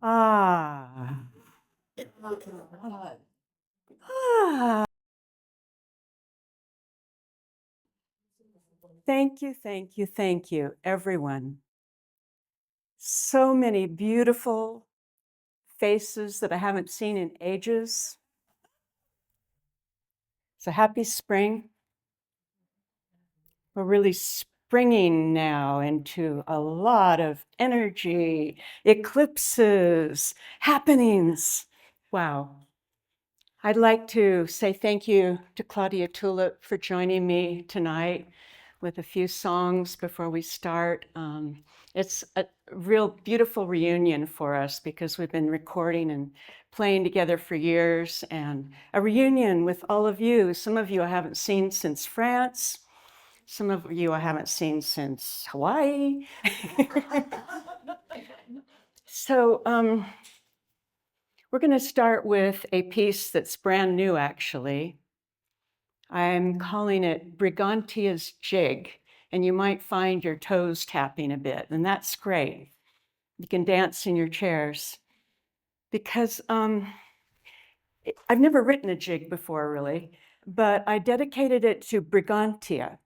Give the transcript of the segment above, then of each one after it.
Ah. Ah. Thank you, everyone. So many beautiful faces that I haven't seen in ages. So happy spring. We're really springing now into a lot of energy, eclipses, happenings. Wow. I'd like to say thank you to Claudia Tulip for joining me tonight with a few songs before we start. It's a real beautiful reunion for us because we've been recording and playing together for years, and a reunion with all of you. Some of you I haven't seen since France. Some of you I haven't seen since Hawaii. So we're going to start with a piece that's brand new, actually. I'm calling it Brigantia's Jig, and you might find your toes tapping a bit, and that's great. You can dance in your chairs. Because I've never written a jig before, really, but I dedicated it to Brigantia,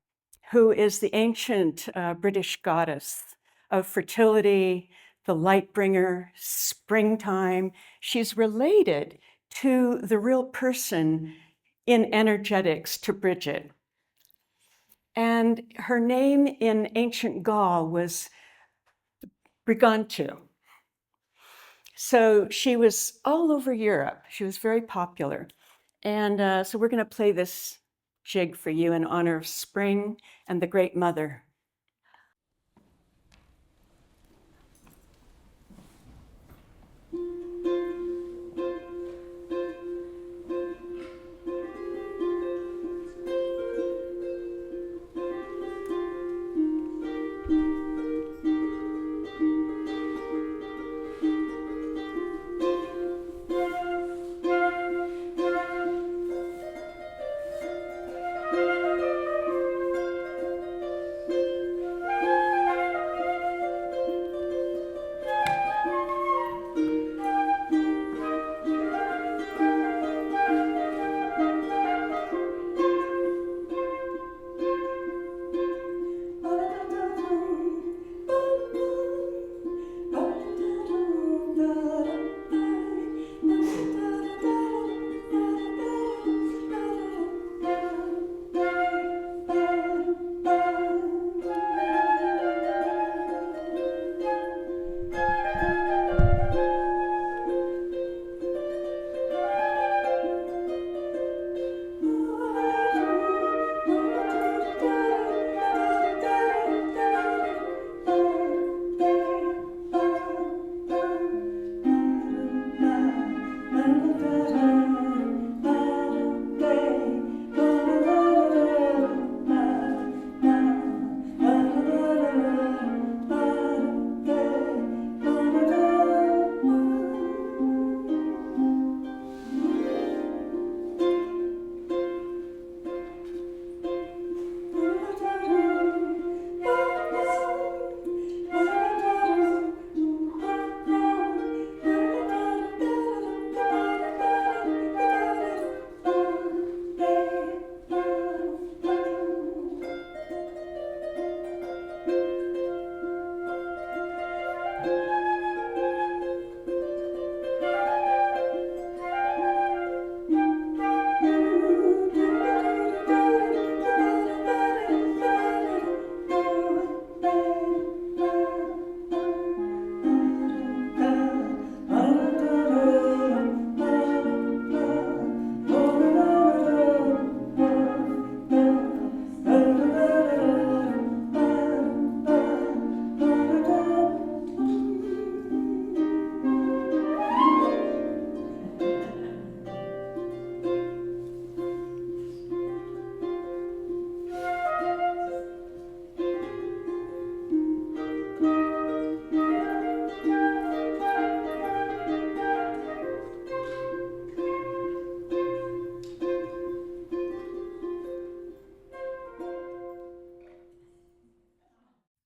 who is the ancient British goddess of fertility, the light bringer, springtime. She's related to the real person in energetics to Bridget. And her name in ancient Gaul was Brigantia. So she was all over Europe. She was very popular. And so we're going to play this jig for you in honor of spring and the Great Mother.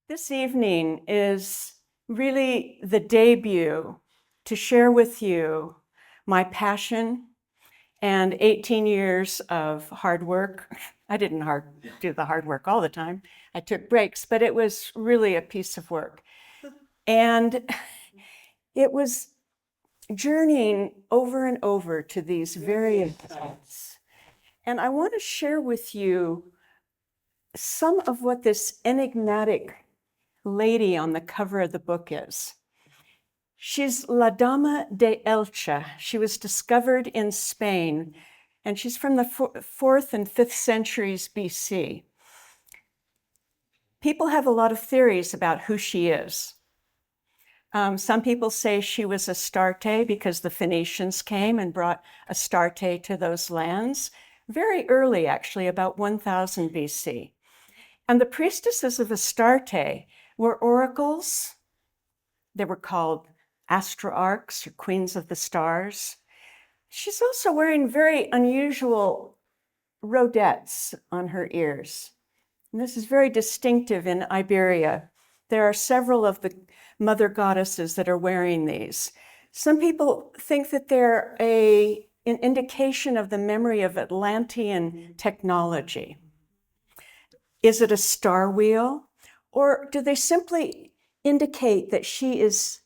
This evening is really the debut to share with you my passion and 18 years of hard work. I didn't do the hard work all the time. I took breaks, but it was really a piece of work. And it was journeying over and over to these various sites. And I want to share with you some of what this enigmatic lady on the cover of the book is. She's La Dama de Elche. She was discovered in Spain, and she's from the 4th and 5th centuries BC. People have a lot of theories about who she is. Some people say she was Astarte because the Phoenicians came and brought Astarte to those lands, very early, actually, about 1000 BC. And the priestesses of Astarte were oracles. They were called astroarchs, or queens of the stars. She's also wearing very unusual rodettes on her ears. And this is very distinctive in Iberia. There are several of the mother goddesses that are wearing these. Some people think that they're an indication of the memory of Atlantean technology. Is it a star wheel? Or do they simply indicate that she is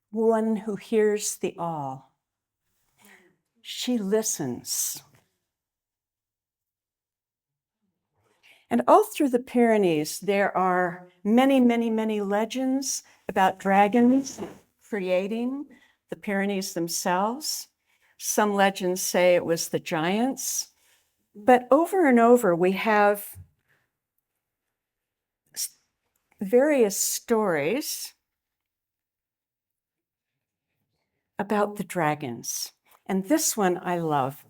one who hears the all? She listens. And all through the Pyrenees, there are many, many, many legends about dragons creating the Pyrenees themselves. Some legends say it was the giants. But over and over, we have various stories about the dragons. And this one I love.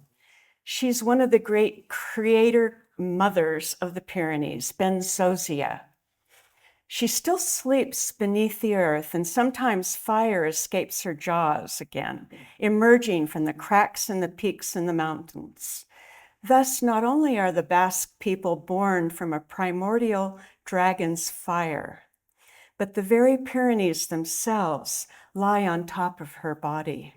She's one of the great creator mothers of the Pyrenees, Benzozia. She still sleeps beneath the earth, and sometimes fire escapes her jaws again, emerging from the cracks in the peaks in the mountains. Thus, not only are the Basque people born from a primordial dragon's fire, but the very Pyrenees themselves lie on top of her body.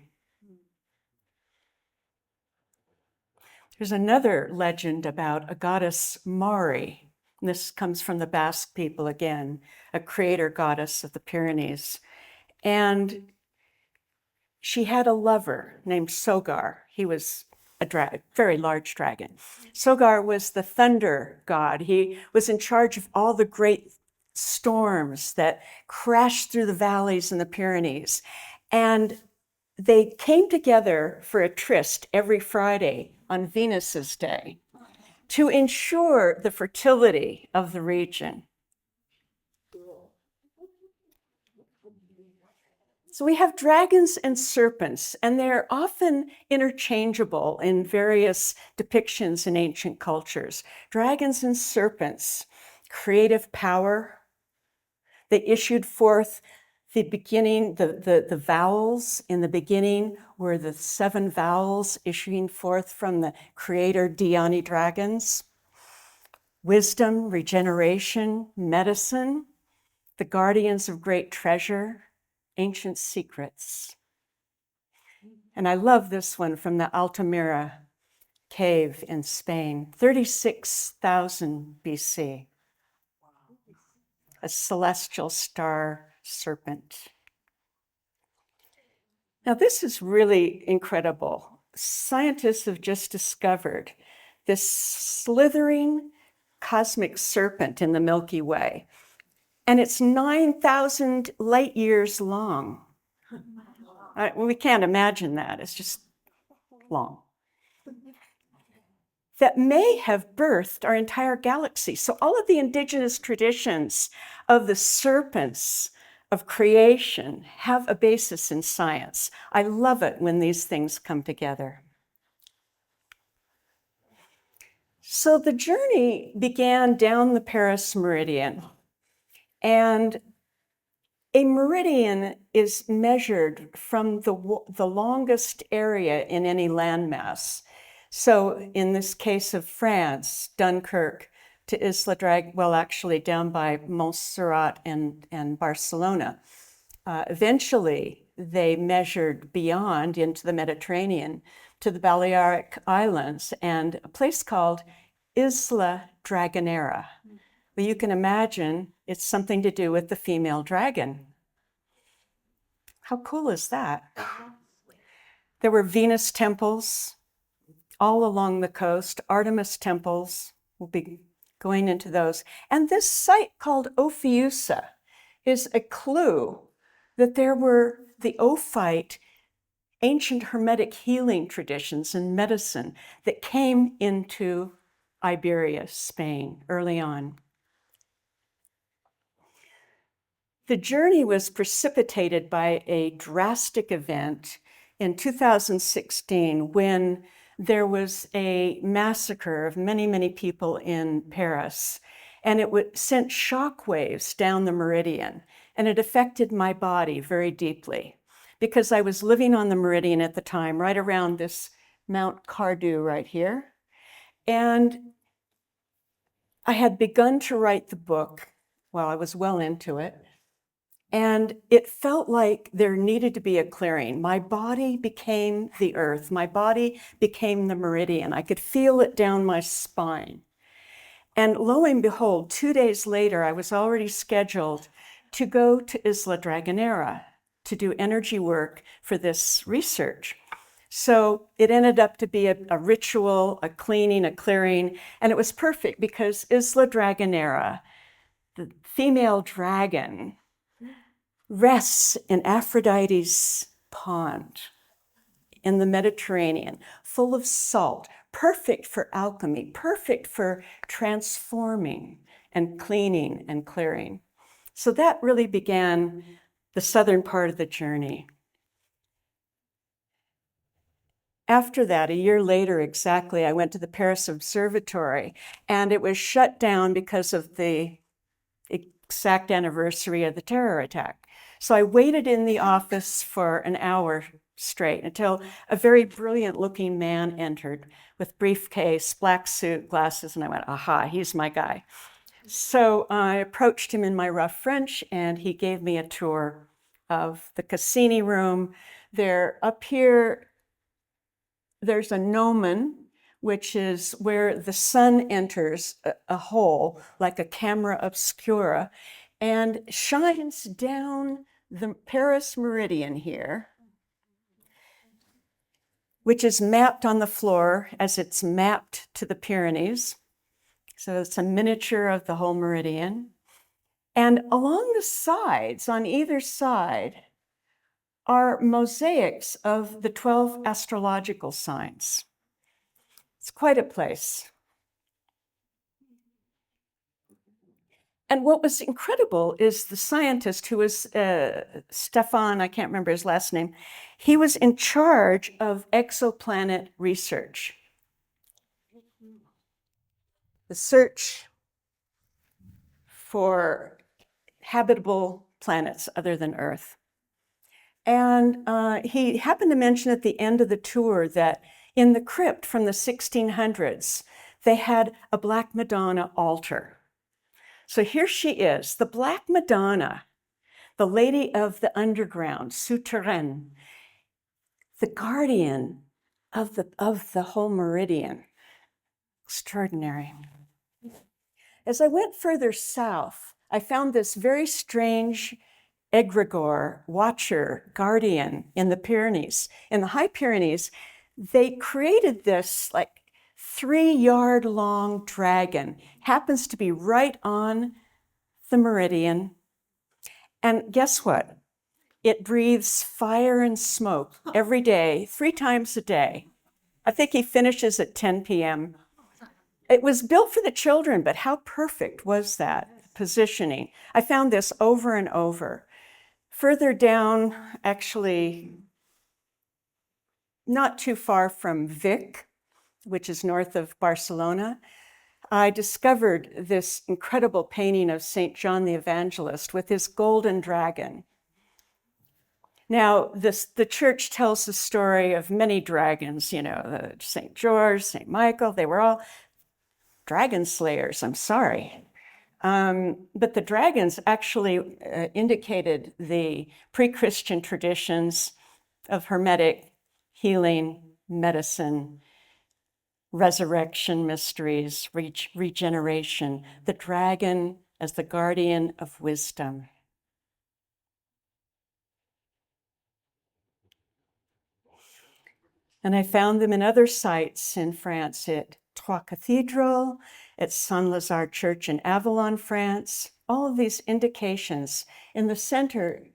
There's another legend about a goddess Mari. This comes from the Basque people again, a creator goddess of the Pyrenees. And she had a lover named Sogar. He was a very large dragon. Sogar was the thunder god. He was in charge of all the great storms that crashed through the valleys in the Pyrenees. And they came together for a tryst every Friday on Venus's day to ensure the fertility of the region. So we have dragons and serpents, and they're often interchangeable in various depictions in ancient cultures. Dragons and serpents, creative power. They issued forth the beginning, the vowels in the beginning were the 7 vowels issuing forth from the creator Diani dragons. Wisdom, regeneration, medicine, the guardians of great treasure, ancient secrets. And I love this one from the Altamira cave in Spain, 36,000 BC. A celestial star serpent. Now, this is really incredible. Scientists have just discovered this slithering cosmic serpent in the Milky Way, and it's 9,000 light years long. We can't imagine that. It's just long. That may have birthed our entire galaxy. So all of the indigenous traditions of the serpents of creation have a basis in science. I love it when these things come together. So the journey began down the Paris meridian, and a meridian is measured from the longest area in any landmass. So in this case of France, Dunkirk to Isla well, actually down by Montserrat and Barcelona. Eventually, they measured beyond into the Mediterranean to the Balearic Islands and a place called Isla Dragonera. Well, you can imagine it's something to do with the female dragon. How cool is that? There were Venus temples all along the coast, Artemis temples. We'll be going into those. And this site called Ophiusa is a clue that there were the Ophite ancient Hermetic healing traditions and medicine that came into Iberia, Spain, early on. The journey was precipitated by a drastic event in 2016 when there was a massacre of many, many people in Paris, and it sent shockwaves down the meridian, and it affected my body very deeply because I was living on the meridian at the time, right around this Mount Cardew right here. And I had begun to write the book. Well, I was well into it. And it felt like there needed to be a clearing. My body became the earth. My body became the meridian. I could feel it down my spine. And lo and behold, 2 days later, I was already scheduled to go to Isla Dragonera to do energy work for this research. So it ended up to be a ritual, a cleaning, a clearing, and it was perfect because Isla Dragonera, the female dragon, rests in Aphrodite's pond in the Mediterranean, full of salt, perfect for alchemy, perfect for transforming and cleaning and clearing. So that really began the southern part of the journey. After that, a year later exactly, I went to the Paris Observatory, and it was shut down because of the exact anniversary of the terror attack. So I waited in the office for an hour straight until a very brilliant looking man entered with briefcase, black suit, glasses, and I went, aha, he's my guy. So I approached him in my rough French, and he gave me a tour of the Cassini room. There, up here, there's a gnomon, which is where the sun enters a hole, like a camera obscura, and shines down the Paris meridian here, which is mapped on the floor as it's mapped to the Pyrenees. So it's a miniature of the whole meridian. And along the sides, on either side, are mosaics of the 12 astrological signs. It's quite a place. And what was incredible is the scientist who was Stefan, I can't remember his last name, he was in charge of exoplanet research. The search for habitable planets other than Earth. And he happened to mention at the end of the tour that in the crypt from the 1600s, they had a Black Madonna altar. So here she is, the Black Madonna, the lady of the underground, souterraine, the guardian of the whole meridian. Extraordinary. As I went further south, I found this very strange egregore, watcher, guardian in the Pyrenees. In the High Pyrenees, they created this like 3-yard long dragon, happens to be right on the meridian. And guess what? It breathes fire and smoke every day, 3 times a day. I think he finishes at 10 p.m. It was built for the children, but how perfect was that positioning? I found this over and over. Further down, actually, not too far from Vic, which is north of Barcelona, I discovered this incredible painting of St. John the Evangelist with his golden dragon. Now, the church tells the story of many dragons, you know, St. George, St. Michael, they were all dragon slayers, I'm sorry. But the dragons actually indicated the pre-Christian traditions of Hermetic healing, medicine, resurrection mysteries, regeneration, the dragon as the guardian of wisdom. And I found them in other sites in France at Troyes Cathedral, at Saint-Lazare Church in Avalon, France. All of these indications. In the center,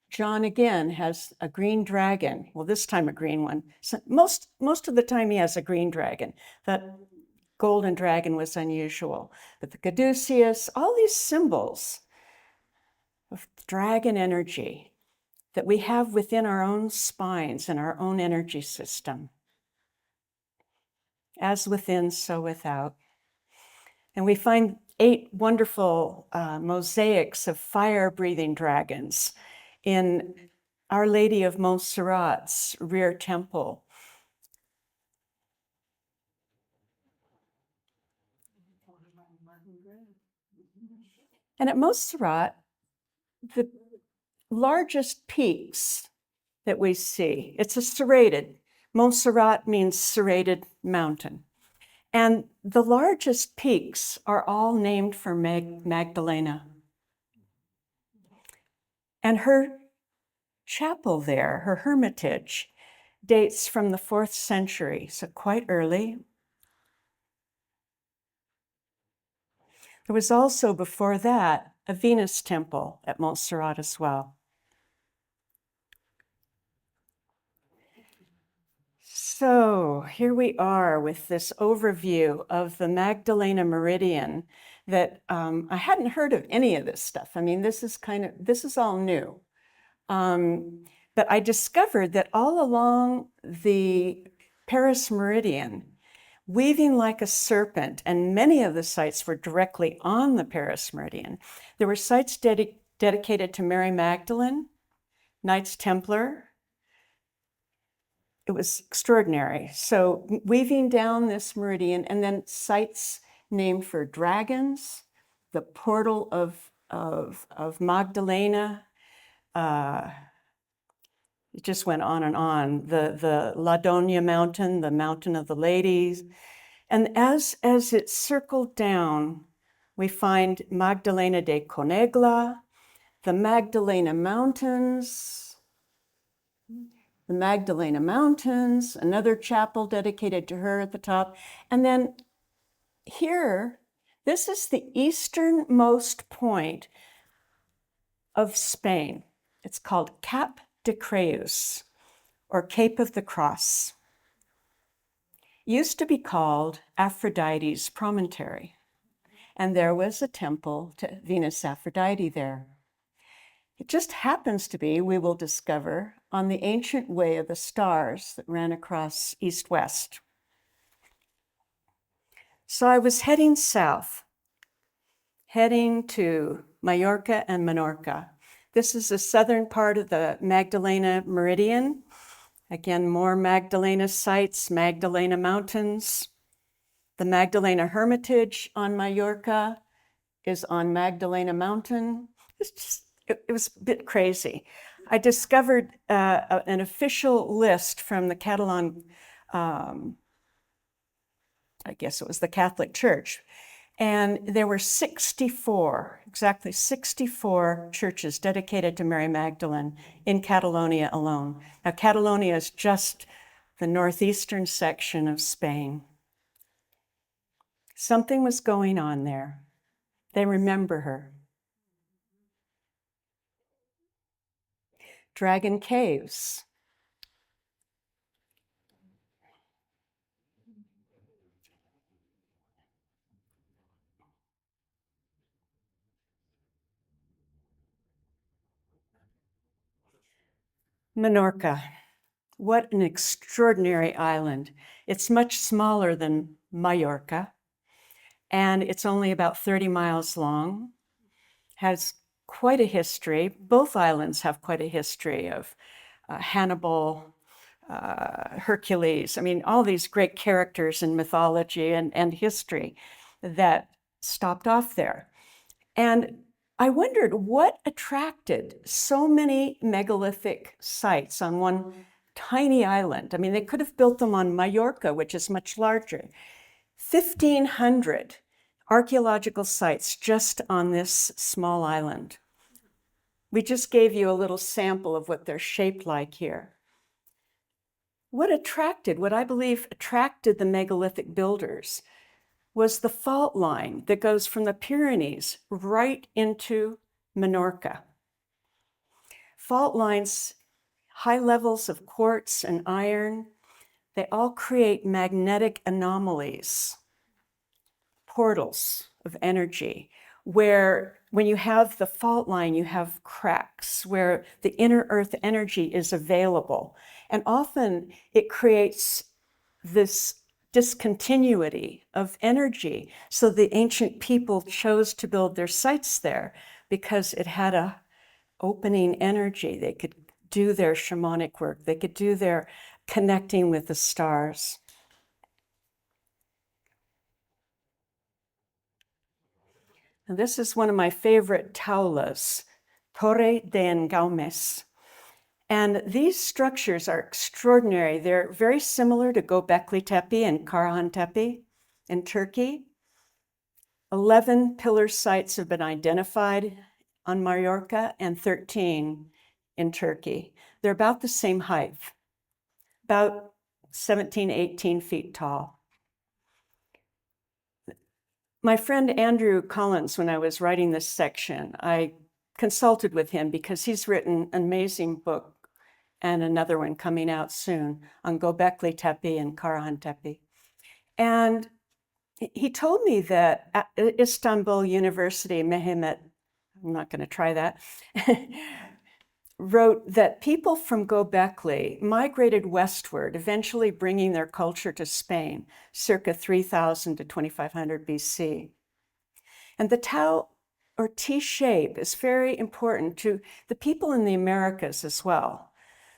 John again has a green dragon. Well, this time a green one. So most of the time he has a green dragon. That golden dragon was unusual. But the caduceus, all these symbols of dragon energy that we have within our own spines and our own energy system. As within, so without. And we find 8 wonderful mosaics of fire-breathing dragons in Our Lady of Montserrat's rear temple. And at Montserrat, the largest peaks that we see, it's a serrated. Montserrat means serrated mountain. And the largest peaks are all named for Magdalena. And her chapel there, her hermitage, dates from the 4th century, so quite early. There was also, before that, a Venus temple at Montserrat as well. So here we are with this overview of the Magdalena meridian that I hadn't heard of any of this stuff. I mean, this is all new. But I discovered that all along the Paris meridian, weaving like a serpent, and many of the sites were directly on the Paris meridian. There were sites dedicated to Mary Magdalene, Knights Templar. It was extraordinary. So weaving down this meridian, and then sites named for dragons, the portal of Magdalena. It just went on and on. The Ladonia mountain, the mountain of the ladies. And as it circled down, we find Magdalena de Conegla, the Magdalena Mountains, another chapel dedicated to her at the top. And then here, this is the easternmost point of Spain. It's called Cap de Creus, or Cape of the Cross. Used to be called Aphrodite's Promontory, and there was a temple to Venus Aphrodite there. It just happens to be, we will discover, on the ancient way of the stars that ran across east-west. So I was heading south, heading to Mallorca and Menorca. This is the southern part of the Magdalena meridian. Again, more Magdalena sites, Magdalena Mountains. The Magdalena Hermitage on Mallorca is on Magdalena Mountain. It was a bit crazy. I discovered an official list from the Catalan, I guess it was the Catholic Church, and there were 64, exactly 64 churches dedicated to Mary Magdalene in Catalonia alone. Now, Catalonia is just the northeastern section of Spain. Something was going on there. They remember her. Dragon Caves. Menorca. What an extraordinary island. It's much smaller than Mallorca, and it's only about 30 miles long. Has quite a history. Both islands have quite a history of Hannibal, Hercules. I mean, all these great characters in mythology and history that stopped off there. And I wondered what attracted so many megalithic sites on one tiny island. I mean, they could have built them on Mallorca, which is much larger. 1,500 archaeological sites just on this small island. We just gave you a little sample of what they're shaped like here. What I believe attracted the megalithic builders was the fault line that goes from the Pyrenees right into Menorca. Fault lines, high levels of quartz and iron, they all create magnetic anomalies, portals of energy, where when you have the fault line, you have cracks where the inner earth energy is available. And often it creates this discontinuity of energy. So the ancient people chose to build their sites there because it had a opening energy. They could do their shamanic work. They could do their connecting with the stars. And this is one of my favorite taulas, Torre de Engaumes. And these structures are extraordinary. They're very similar to Göbekli Tepe and Karahan Tepe in Turkey. 11 pillar sites have been identified on Mallorca and 13 in Turkey. They're about the same height, about 17, 18 feet tall. My friend Andrew Collins, when I was writing this section, I consulted with him because he's written an amazing book and another one coming out soon on Göbekli Tepe and Karahan Tepe. And he told me that at Istanbul University, Mehmet, I'm not going to try that, wrote that people from Göbekli migrated westward, eventually bringing their culture to Spain, circa 3000 to 2500 BC. And the Tau or T shape is very important to the people in the Americas as well.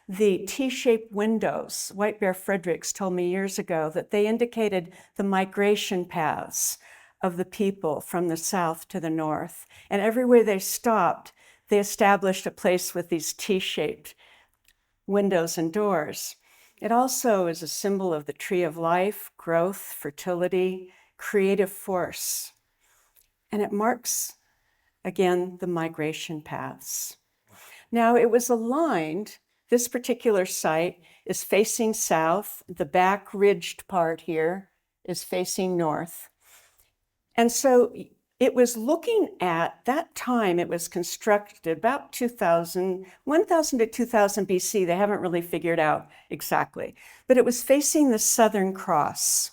The T-shaped windows, White Bear Fredericks told me years ago that they indicated the migration paths of the people from the south to the north. And everywhere they stopped, they established a place with these T-shaped windows and doors. It also is a symbol of the tree of life, growth, fertility, creative force. And it marks, again, the migration paths. Now, it was aligned. This particular site is facing south. The back ridged part here is facing north. And so it was looking at that time, it was constructed about 1000 to 2000 BC. They haven't really figured out exactly, but it was facing the Southern Cross.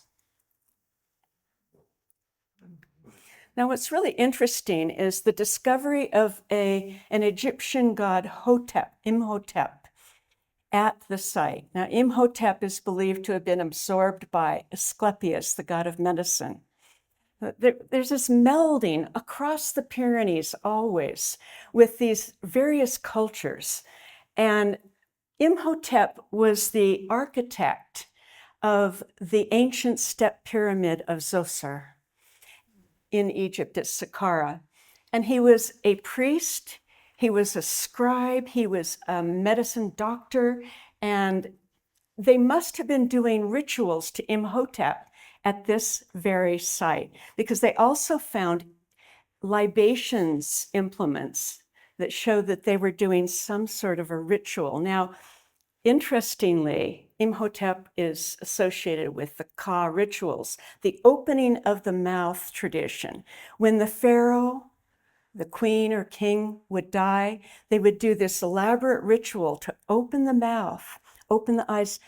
Now, what's really interesting is the discovery of an Egyptian god Imhotep, at the site. Now, Imhotep is believed to have been absorbed by Asclepius, the god of medicine. There's this melding across the Pyrenees always with these various cultures. And Imhotep was the architect of the ancient step pyramid of Zoser in Egypt at Saqqara. And he was a priest, he was a scribe, he was a medicine doctor, and they must have been doing rituals to Imhotep at this very site, because they also found libations implements that show that they were doing some sort of a ritual. Now, interestingly, Imhotep is associated with the Ka rituals, the opening of the mouth tradition. When the pharaoh, the queen or king would die, they would do this elaborate ritual to open the mouth, open the eyes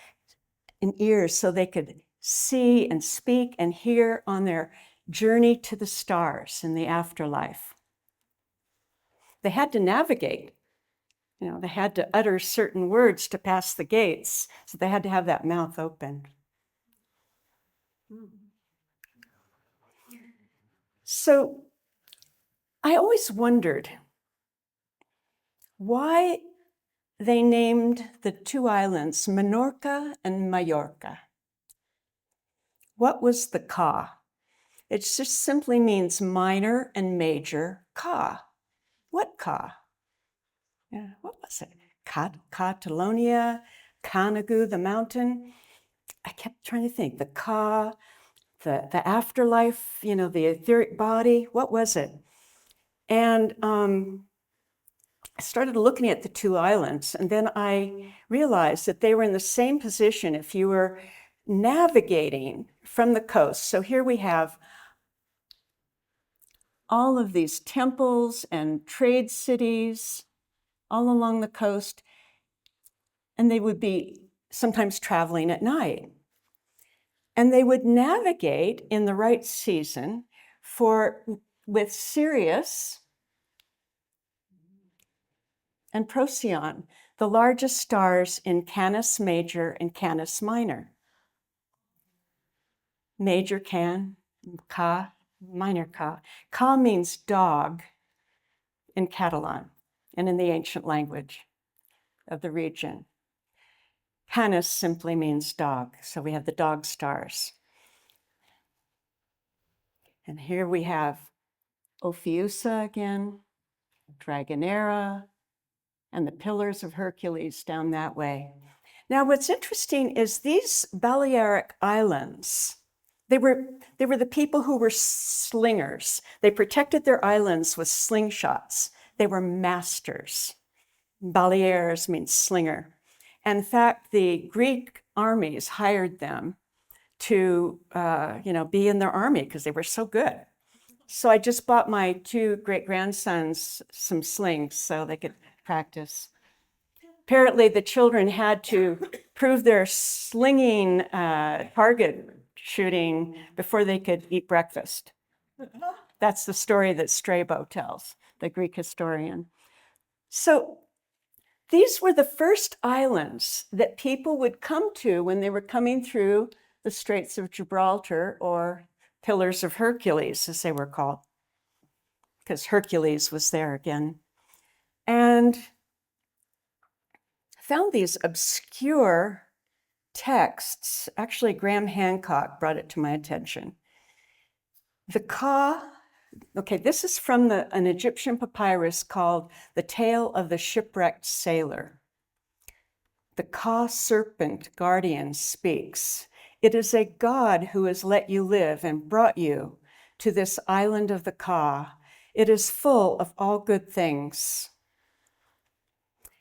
and ears so they could see and speak and hear on their journey to the stars in the afterlife. They had to navigate. They had to utter certain words to pass the gates, so they had to have that mouth open. So I always wondered why they named the two islands Menorca and Mallorca. What was the Ka? It just simply means minor and major ka. What ka? Yeah, what was it? Catalonia, Kanagu, the mountain. I kept trying to think. The ka, the afterlife, the etheric body. What was it? And I started looking at the two islands, and then I realized that they were in the same position if you were navigating from the coast. So here we have all of these temples and trade cities all along the coast, and they would be sometimes traveling at night. And they would navigate in the right season with Sirius and Procyon, the largest stars in Canis Major and Canis Minor. Major Ka, minor Ka. Ka means dog in Catalan and in the ancient language of the region. Canis simply means dog, so we have the dog stars. And here we have Ophiucha again, Dragonera, and the Pillars of Hercules down that way. Now, what's interesting is these Balearic islands, they were the people who were slingers. They protected their islands with slingshots. They were masters. Baleares means slinger. In fact, the Greek armies hired them to be in their army because they were so good. So I just bought my two great-grandsons some slings so they could practice. Apparently, the children had to prove their slinging target shooting before they could eat breakfast. That's the story that Strabo tells, the Greek historian. So these were the first islands that people would come to when they were coming through the Straits of Gibraltar, or Pillars of Hercules, as they were called, because Hercules was there again. And found these obscure texts. Actually, Graham Hancock brought it to my attention. The Ka, okay, this is from an Egyptian papyrus called The Tale of the Shipwrecked Sailor. The Ka serpent guardian speaks. It is a god who has let you live and brought you to this island of the Ka. It is full of all good things.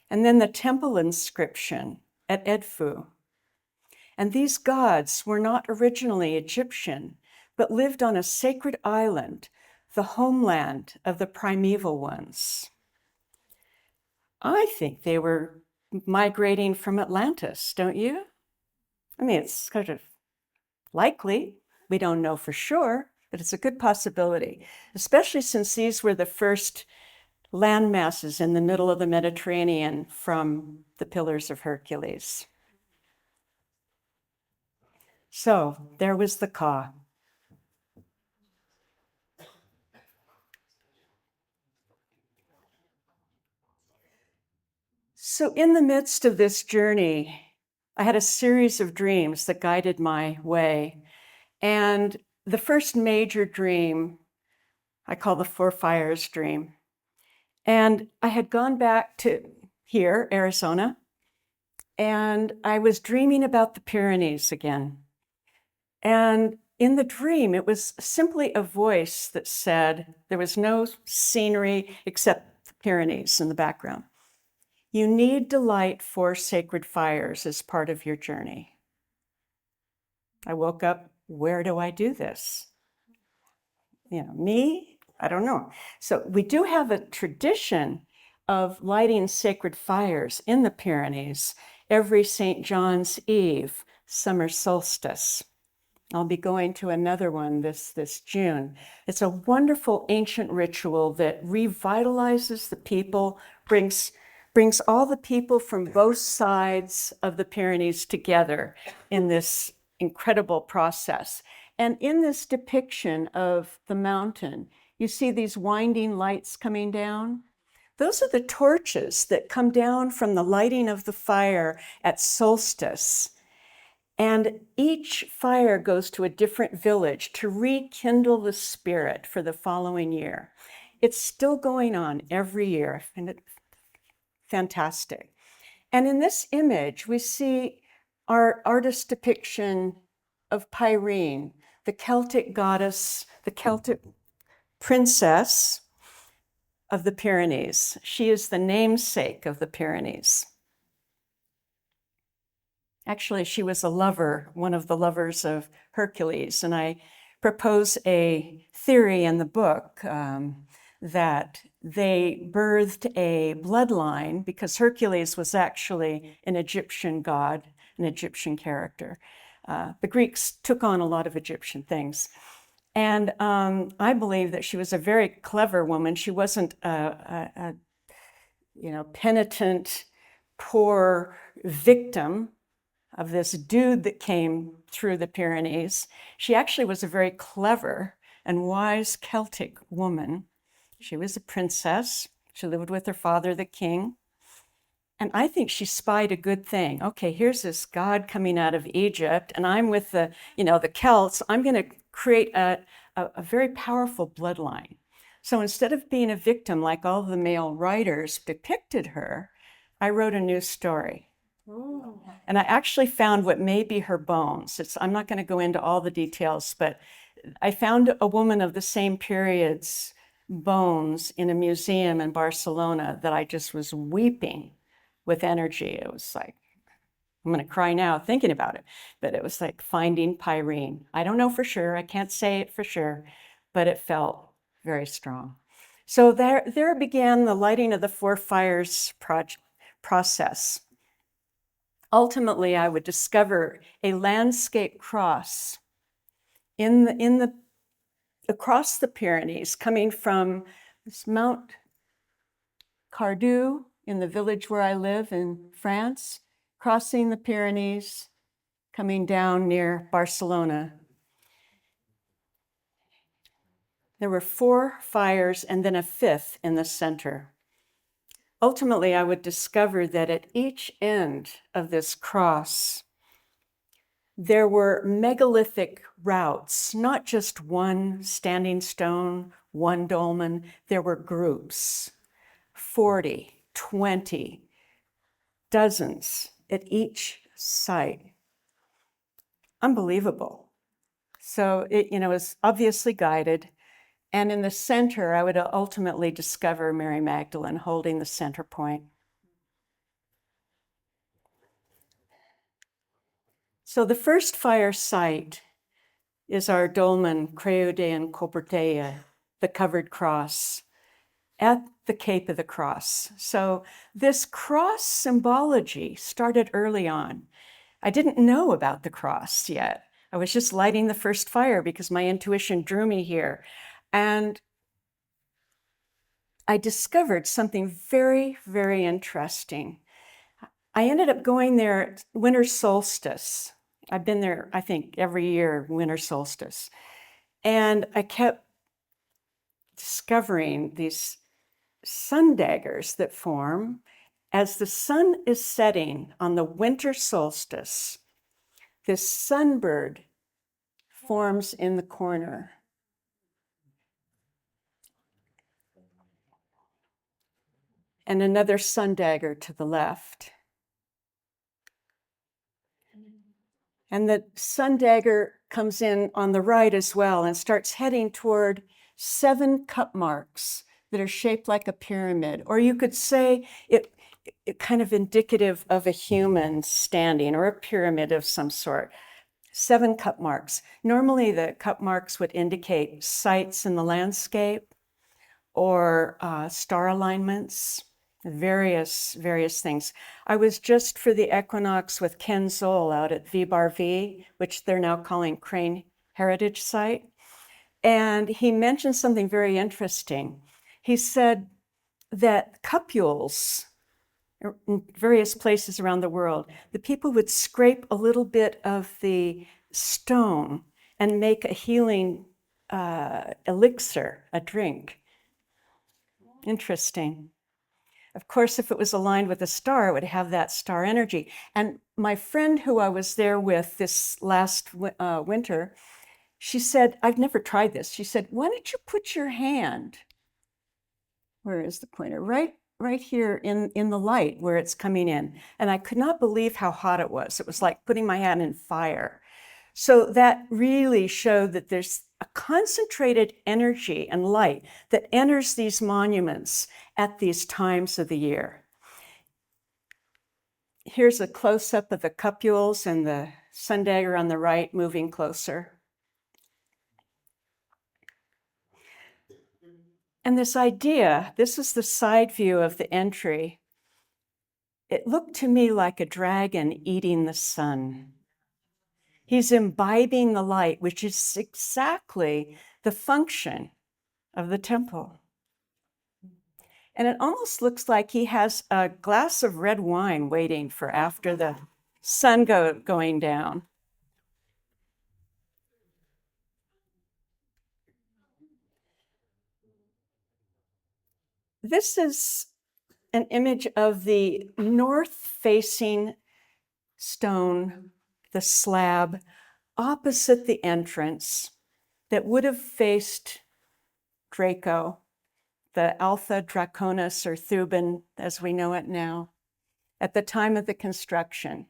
And then the temple inscription at Edfu. And these gods were not originally Egyptian, but lived on a sacred island, the homeland of the primeval ones. I think they were migrating from Atlantis, don't you? I mean, it's kind of likely. We don't know for sure, but it's a good possibility, especially since these were the first land masses in the middle of the Mediterranean from the Pillars of Hercules. So there was the Ka. So in the midst of this journey, I had a series of dreams that guided my way. And the first major dream, I call the Four Fires dream. And I had gone back to here, Arizona, and I was dreaming about the Pyrenees again. And in the dream, it was simply a voice that said, there was no scenery except the Pyrenees in the background. You need to light 4 sacred fires as part of your journey. I woke up, where do I do this? Me? I don't know. So we do have a tradition of lighting sacred fires in the Pyrenees every St. John's Eve, summer solstice. I'll be going to another one this June. It's a wonderful ancient ritual that revitalizes the people, brings all the people from both sides of the Pyrenees together in this incredible process. And in this depiction of the mountain, you see these winding lights coming down. Those are the torches that come down from the lighting of the fire at solstice. And each fire goes to a different village to rekindle the spirit for the following year. It's still going on every year, and it's fantastic. And in this image, we see our artist's depiction of Pyrene, the Celtic goddess, the Celtic princess of the Pyrenees. She is the namesake of the Pyrenees. Actually, she was a lover, one of the lovers of Hercules. And I propose a theory in the book that they birthed a bloodline because Hercules was actually an Egyptian god, an Egyptian character. The Greeks took on a lot of Egyptian things. And I believe that she was a very clever woman. She wasn't a penitent, poor victim of this dude that came through the Pyrenees. She actually was a very clever and wise Celtic woman. She was a princess. She lived with her father, the king. And I think she spied a good thing. Okay, here's this god coming out of Egypt, and I'm with the Celts. I'm going to create a very powerful bloodline. So instead of being a victim like all the male writers depicted her, I wrote a new story. Ooh. And I actually found what may be her bones. I'm not going to go into all the details, but I found a woman of the same period's bones in a museum in Barcelona that I just was weeping with energy. It was like, I'm going to cry now thinking about it, but it was like finding Pyrene. I don't know for sure. I can't say it for sure, but it felt very strong. So there began the lighting of the four fires process. Ultimately, I would discover a landscape cross across the Pyrenees, coming from this Mount Cardu in the village where I live in France, crossing the Pyrenees, coming down near Barcelona. There were 4 fires and then a 5th in the center. Ultimately, I would discover that at each end of this cross, there were megalithic routes, not just one standing stone, one dolmen. There were groups, 40, 20, dozens at each site. Unbelievable. So it was obviously guided. And in the center, I would ultimately discover Mary Magdalene holding the center point. So the first fire site is our dolmen, Creu de Encobertea, the covered cross, at the Cape of the Cross. So this cross symbology started early on. I didn't know about the cross yet. I was just lighting the first fire because my intuition drew me here. And I discovered something very, very interesting. I ended up going there at winter solstice. I've been there, I think, every year, winter solstice. And I kept discovering these sun daggers that form as the sun is setting on the winter solstice. This sunbird forms in the corner. And another sun dagger to the left. And the sun dagger comes in on the right as well and starts heading toward 7 cup marks that are shaped like a pyramid. Or you could say it kind of indicative of a human standing or a pyramid of some sort. 7 cup marks. Normally the cup marks would indicate sites in the landscape or star alignments. Various things. I was just for the equinox with Ken Zoll out at Vibarvi, which they're now calling Crane Heritage Site. And he mentioned something very interesting. He said that cupules in various places around the world, the people would scrape a little bit of the stone and make a healing elixir, a drink. Interesting. Of course, if it was aligned with a star, it would have that star energy. And my friend who I was there with this last winter, she said, I've never tried this. She said, why don't you put your hand, where is the pointer? Right here in the light where it's coming in. And I could not believe how hot it was. It was like putting my hand in fire. So that really showed that there's a concentrated energy and light that enters these monuments at these times of the year. Here's a close-up of the cupules and the sun dagger on the right moving closer. And this idea, this is the side view of the entry. It looked to me like a dragon eating the sun. He's imbibing the light, which is exactly the function of the temple. And it almost looks like he has a glass of red wine waiting for after the sun going down. This is an image of the north-facing stone, the slab, opposite the entrance that would have faced Draco, the Alpha Draconis or Thuban as we know it now, at the time of the construction.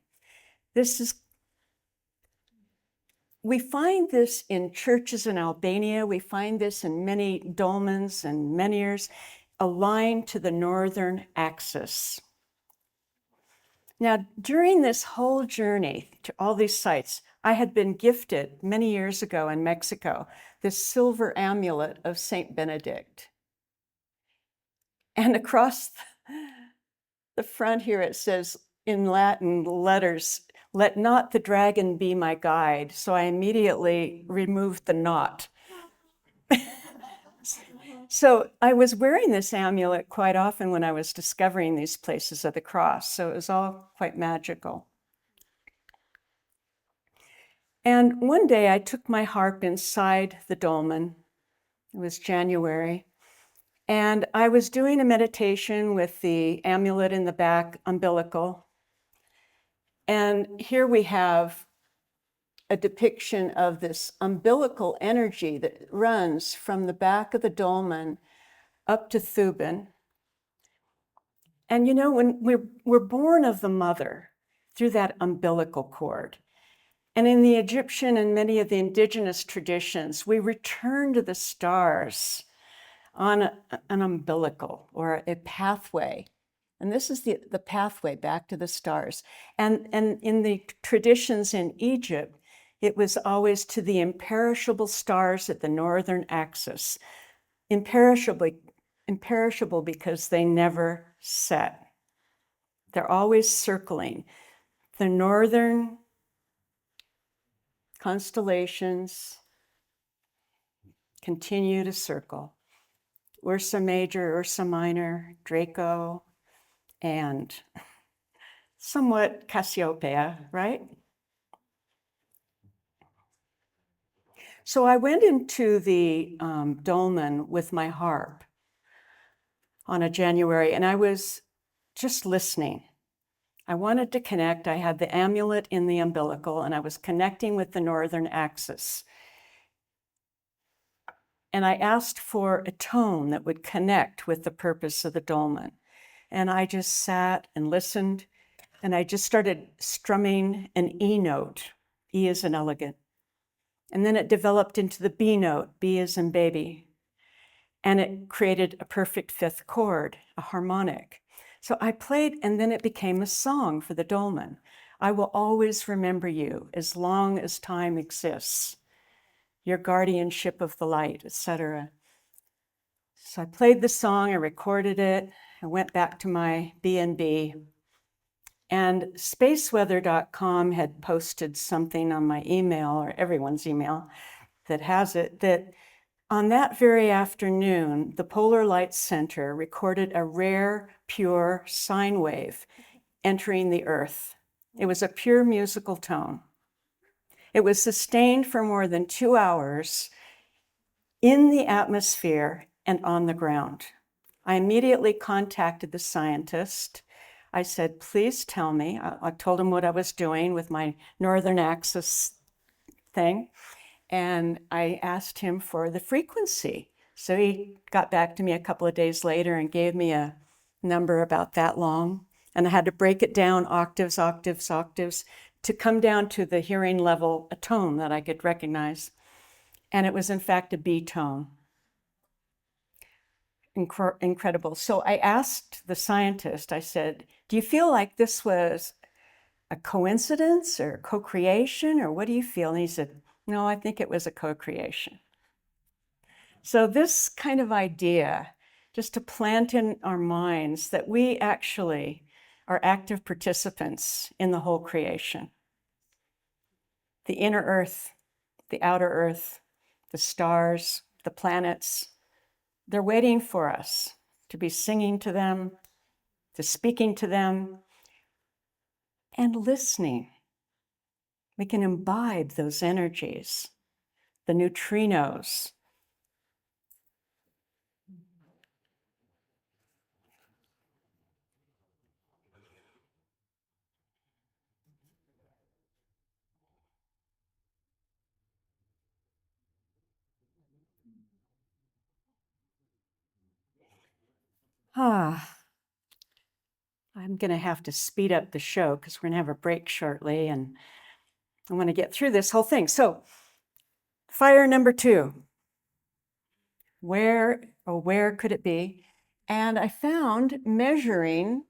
We find this in churches in Albania. We find this in many dolmens and menhirs aligned to the northern axis. Now, during this whole journey to all these sites, I had been gifted many years ago in Mexico this silver amulet of Saint Benedict. And across the front here, it says in Latin letters, "Let not the dragon be my guide." So I immediately removed the "not." So I was wearing this amulet quite often when I was discovering these places of the cross. So it was all quite magical. And one day I took my harp inside the dolmen. It was January. And I was doing a meditation with the amulet in the back umbilical. And here we have a depiction of this umbilical energy that runs from the back of the dolmen up to Thuban. And you know, when we're born of the mother through that umbilical cord. And in the Egyptian and many of the indigenous traditions, we return to the stars on an umbilical or a pathway. And this is the pathway back to the stars. And in the traditions in Egypt, it was always to the imperishable stars at the northern axis. Imperishable because they never set. They're always circling. The northern constellations continue to circle. Ursa Major, Ursa Minor, Draco, and somewhat Cassiopeia, right? So I went into the dolmen with my harp on a January, and I was just listening. I wanted to connect. I had the amulet in the umbilical, and I was connecting with the northern axis. And I asked for a tone that would connect with the purpose of the dolmen. And I just sat and listened, and I just started strumming an E note. E as in elegant. And then it developed into the B note, B as in baby. And it created a perfect fifth chord, a harmonic. So I played, and then it became a song for the dolmen. I will always remember you as long as time exists. Your guardianship of the light, etc. So I played the song, I recorded it, I went back to my B&B, and spaceweather.com had posted something on my email, or everyone's email that has it, that on that very afternoon, the Polar Light Center recorded a rare, pure sine wave entering the Earth. It was a pure musical tone. It was sustained for more than 2 hours in the atmosphere and on the ground. I immediately contacted the scientist. I said, please tell me. I told him what I was doing with my northern axis thing. And I asked him for the frequency. So he got back to me a couple of days later and gave me a number about that long. And I had to break it down octaves, octaves, octaves to come down to the hearing level, a tone that I could recognize. And it was in fact a B tone. Incredible. So I asked the scientist, I said, do you feel like this was a coincidence or co-creation, or what do you feel? And he said, no, I think it was a co-creation. So this kind of idea, just to plant in our minds that we actually are active participants in the whole creation. The inner earth, the outer earth, the stars, the planets, they're waiting for us to be singing to them, to speaking to them, and listening. We can imbibe those energies, the neutrinos. I'm going to have to speed up the show because we're going to have a break shortly, and I want to get through this whole thing. So, fire number 2. Where could it be? And I found measuring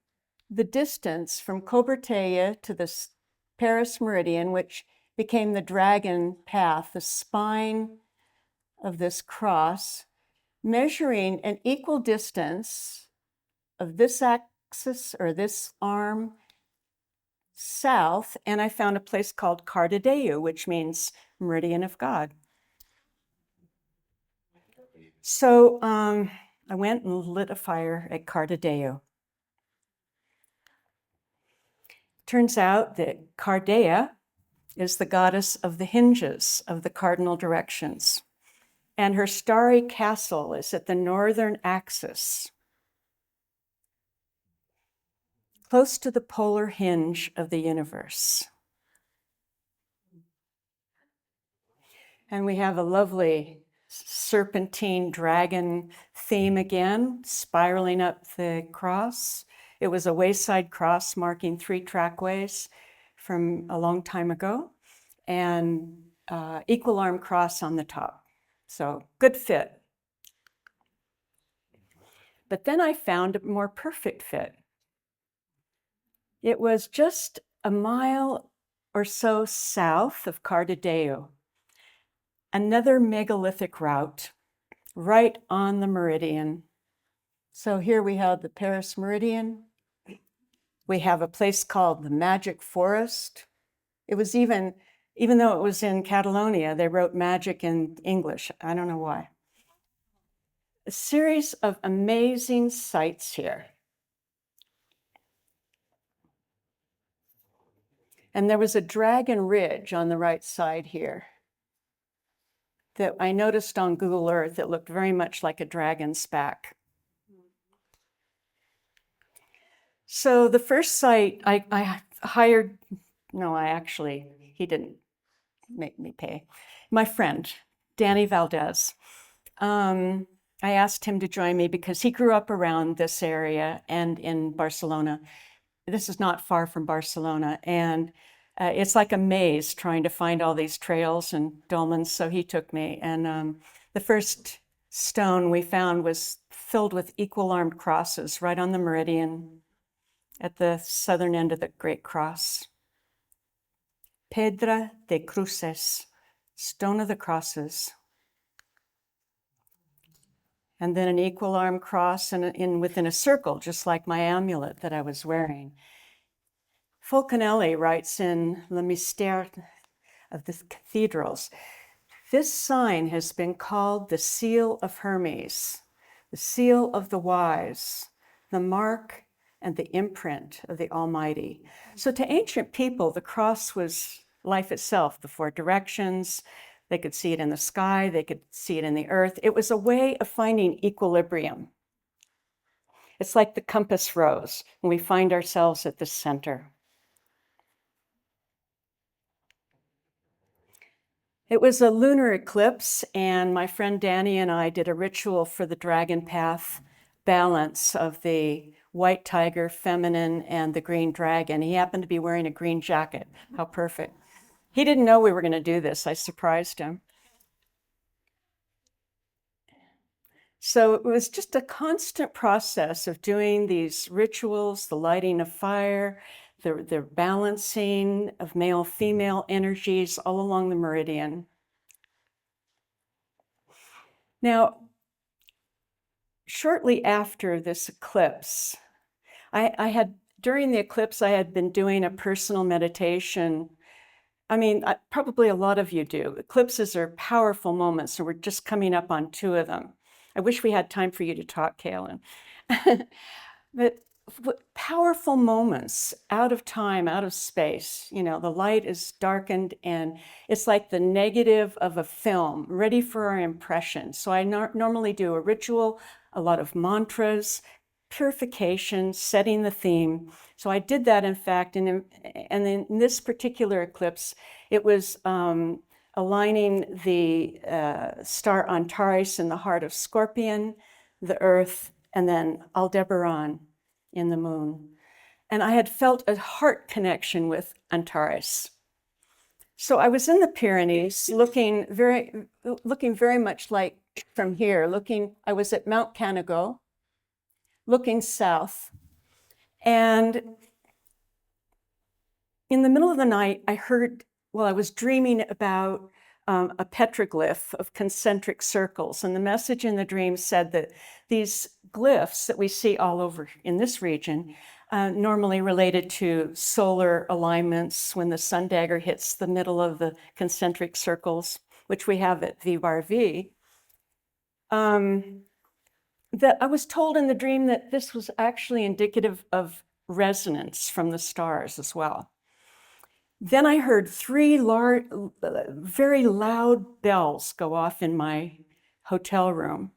the distance from Coubertin to the Paris meridian, which became the dragon path, the spine of this cross, measuring an equal distance of this axis or this arm south, and I found a place called Cardedeu, which means meridian of God. So I went and lit a fire at Cardedeu. Turns out that Cardea is the goddess of the hinges of the cardinal directions, and her starry castle is at the northern axis, close to the polar hinge of the universe. And we have a lovely serpentine dragon theme again, spiraling up the cross. It was a wayside cross marking 3 trackways from a long time ago, and equal arm cross on the top. So good fit. But then I found a more perfect fit. It was just a mile or so south of Cardedeu, another megalithic route right on the meridian. So here we have the Paris meridian. We have a place called the Magic Forest. It was even though it was in Catalonia, they wrote magic in English. I don't know why. A series of amazing sights here. And there was a dragon ridge on the right side here that I noticed on Google Earth. It looked very much like a dragon's back. So the first site I hired, he didn't make me pay. My friend, Danny Valdez. I asked him to join me because he grew up around this area and in Barcelona. This is not far from Barcelona, and it's like a maze trying to find all these trails and dolmens, so he took me. And the first stone we found was filled with equal-armed crosses right on the meridian at the southern end of the Great Cross. Pedra de Cruces, stone of the crosses. And then an equal-armed cross within a circle, just like my amulet that I was wearing. Fulcanelli writes in Le Mystère of the Cathedrals, this sign has been called the seal of Hermes, the seal of the wise, the mark and the imprint of the Almighty. So to ancient people, the cross was life itself, the 4 directions. They could see it in the sky, they could see it in the earth. It was a way of finding equilibrium. It's like the compass rose, and we find ourselves at the center. It was a lunar eclipse, and my friend Danny and I did a ritual for the dragon path balance of the white tiger, feminine, and the green dragon. He happened to be wearing a green jacket. How perfect. He didn't know we were going to do this. I surprised him. So it was just a constant process of doing these rituals, the lighting of fire, the balancing of male-female energies all along the meridian. Now, shortly after this eclipse, during the eclipse, I had been doing a personal meditation. I mean, probably a lot of you do. Eclipses are powerful moments, so we're just coming up on 2 of them. I wish we had time for you to talk, Kaylin. But powerful moments, out of time, out of space. You know, the light is darkened and it's like the negative of a film, ready for our impression. So I normally do a ritual, a lot of mantras, purification, setting the theme. So I did that, in fact, and in this particular eclipse, it was aligning the star Antares in the heart of Scorpion, the Earth, and then Aldebaran in the moon. And I had felt a heart connection with Antares. So I was in the Pyrenees looking very much like from here, I was at Mount Canago, looking south. And in the middle of the night, I was dreaming about a petroglyph of concentric circles. And the message in the dream said that these glyphs that we see all over in this region, normally related to solar alignments when the sun dagger hits the middle of the concentric circles, which we have at V-bar-V, that I was told in the dream that this was actually indicative of resonance from the stars as well. Then I heard 3 large, very loud bells go off in my hotel room,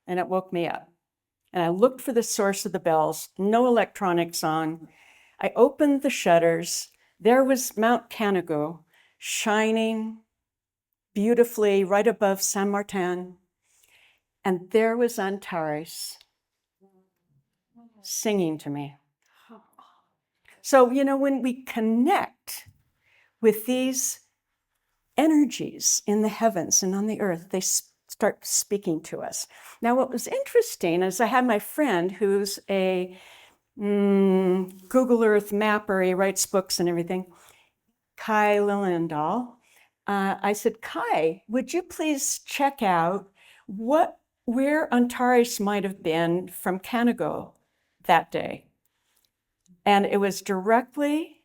and it woke me up. And I looked for the source of the bells, no electronics on. I opened the shutters. There was Mount Canago shining beautifully right above Saint Martin. And there was Antares singing to me. So, you know, when we connect with these energies in the heavens and on the earth, they start speaking to us. Now, what was interesting is I had my friend who's a Google Earth mapper, he writes books and everything, Kai Liliendahl. I said, Kai, would you please check out where Antares might have been from Canago that day? And it was directly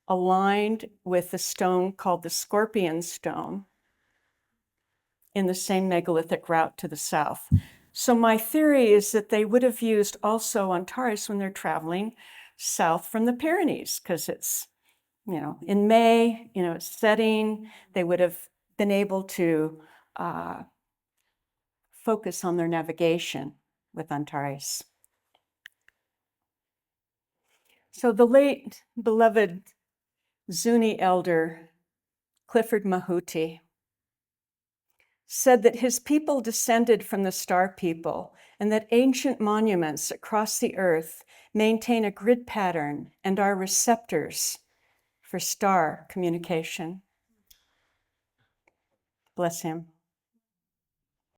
aligned with the stone called the Scorpion Stone in the same megalithic route to the south. So my theory is that they would have used also Antares when they're traveling south from the Pyrenees, because it's, you know, in May, you know, it's setting. They would have been able to focus on their navigation with Antares. So the late beloved Zuni elder, Clifford Mahuti, said that his people descended from the star people and that ancient monuments across the earth maintain a grid pattern and are receptors for star communication. Bless him.